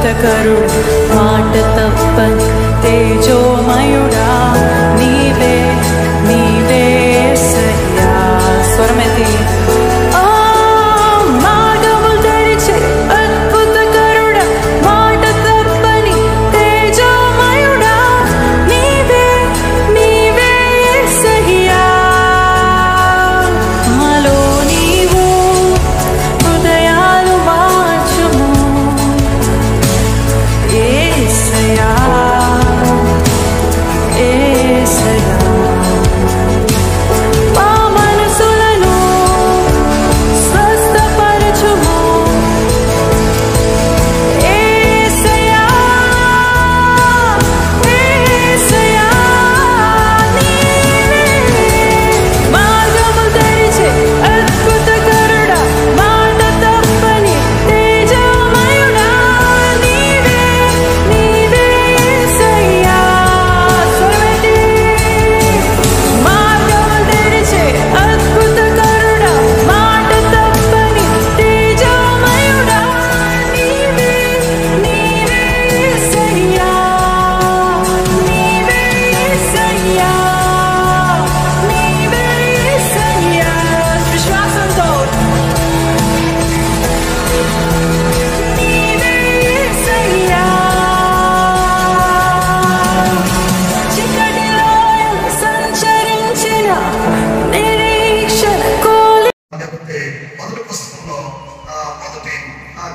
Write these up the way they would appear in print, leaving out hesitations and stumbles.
అద్భుతకరుడా మాట తప్పని తేజోమయుడా నీవే నీవే యేసయ్యా. స్వరమెత్తి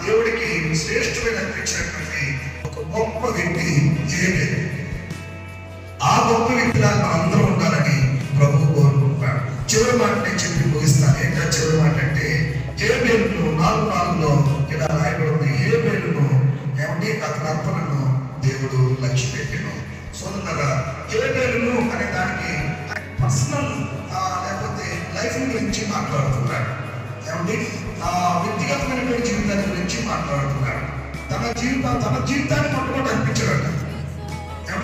దేవుడికి శ్రేష్ఠమైన అనిపించినటువంటి ఒక గొప్ప వ్యక్తి ఏబేలు. ఆ గొప్ప వ్యక్తిలాగా మనందరం ఉండాలని ప్రభువు కోరుకుంటున్నాడు. చివరి మాట నేను చెప్పి ముగిస్తాను. ఏంటంటే చివరి మాట అంటే ఏబేలును 4:4లో ఇలా రాయబడింది. ఏబేలును ఏమంటే అతని అర్పణను దేవుడు లక్ష్య పెట్టాను. సోదరులారా, ఏబేలును అనే దానికి పర్సనల్ లేకపోతే లైఫ్ గురించి మాట్లాడుతున్నాడు. ఏమంటే వ్యక్తిగతమైనటువంటి జీవితాన్ని గురించి మాట్లాడుతున్నాడు. తన జీవితాన్ని మొట్టమొదటి అనిపించాడు.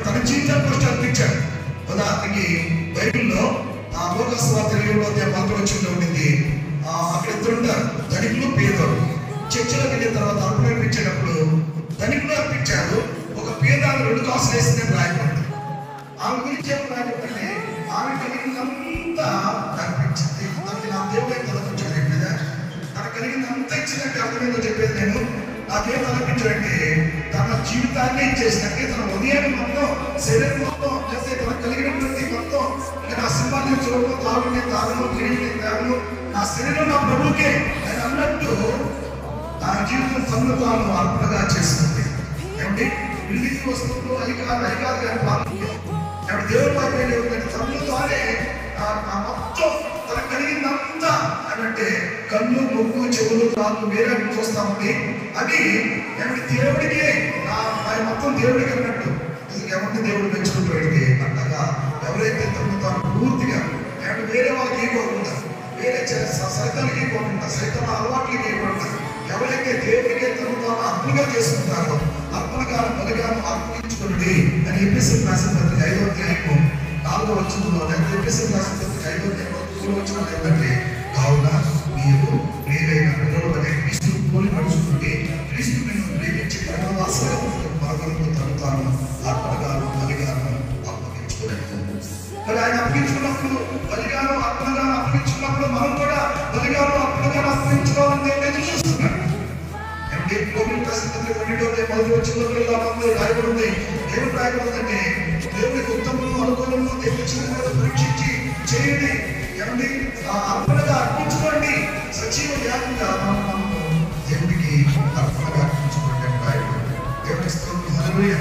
తన జీవితాన్ని ఫస్ట్ అనిపించాడు. ఉదాహరణకి బైబిల్లో లోకాసు వార్త 7:11 ఉండింది. అక్కడ ఇద్దరు ఉంటారు, ధనికులు పేదలు. చర్చలో వెళ్ళిన తర్వాత అర్పణ అర్పించేటప్పుడు ధనికులు అర్పించారు, ఒక పేదాలు 2 కాసులు వేసిందని రాయబడింది. ఆమె గురించి ఏమో రాయబడిందంటే ఆమె కలిగినంతా అర్పించింది. తనకి నా దేవుడే తలపించాడు. తనకు కలిగినంత ఇచ్చినట్టు అర్థమైందో చెప్పేది నేను. నాకేం తలపించాడంటే తన జీవితాన్ని ఇచ్చేసినట్టే, తన ఉదయాన్ని మొత్తం, శరీరం మొత్తం, చేస్తే తనకు కలిగినటువంటి మొత్తం, నా సింహాన్ని చూడడం, తాగుని తాగను, తిరిగి తాగను, నా శరీరం నా ప్రభువుకే అని అన్నట్టు నా జీవితం తనను తాను అర్పణగా చేస్తుంది. ఏమంటే విడికి వస్తువులు అధికారులు గారి పాత్ర దేవుడి పాత్ర తనను తానే మొత్తం తనకు కలిగిందంతా అంటే కళ్ళు, ముక్కు, చెవులు, కాళ్ళు వేరే చూస్తామండి. అది ఏమంటే దేవుడికి మొత్తం దేవుడికి అన్నట్టు ఏమంటే దేవుడు పెంచుకుంటాడు. అంతగా ఎవరైతే తను తాను పూర్తిగా ఏమంటే వేరే వాళ్ళకి ఇవ్వకుండా, వేరే సైతానికి ఇవ్వకుండా, సైతం అలవాట్లకి ఇవ్వకుండా ఎవరైతే దేవుడికి తను తాను అర్పణగా చేసుకుంటారో అర్పణగాను బలిగాను అర్పించుకున్నది అని ఎపిసోడ్ రాసిన పత్రిక 5:4 లేకపోతే ఎపిసోడ్ రాసిన పత్రిక 5:3 ఏంటంటే కావున మీరు ప్రియమైన పిల్లలు అనే క్రీస్తు పోలి నడుచుకుంటే క్రీస్తు మిమ్మల్ని ప్రేమించి కరుణవాసనతో తను తాను అర్పణగాను బలిగాను అప్పగించుకోలేదు. మరి ఆయన అప్పగించుకున్నప్పుడు బలిగాను అర్పణగాను అప్పగించుకున్నప్పుడు మనం కూడా బలిగాను అర్పణగాను అప్పగించుకోవాలని దేవుడు చూస్తున్నాడు. అంటే కోవిడ్ ప్రసిద్ధి 12:1 రాయబడింది. ఏమి రాయబడిందంటే దేవుడికి ఉత్తమము అనుకూలము దేవుడు పరీక్షించి చేయండి. ఏమండి అర్పణగా అర్పించుకోండి, సజీవ యాగంగా మనము దేవుడికి అర్పణగా అర్పించుకోండి అని రాయబడింది. దేవుడి స్తోత్రం. హల్లెలూయా.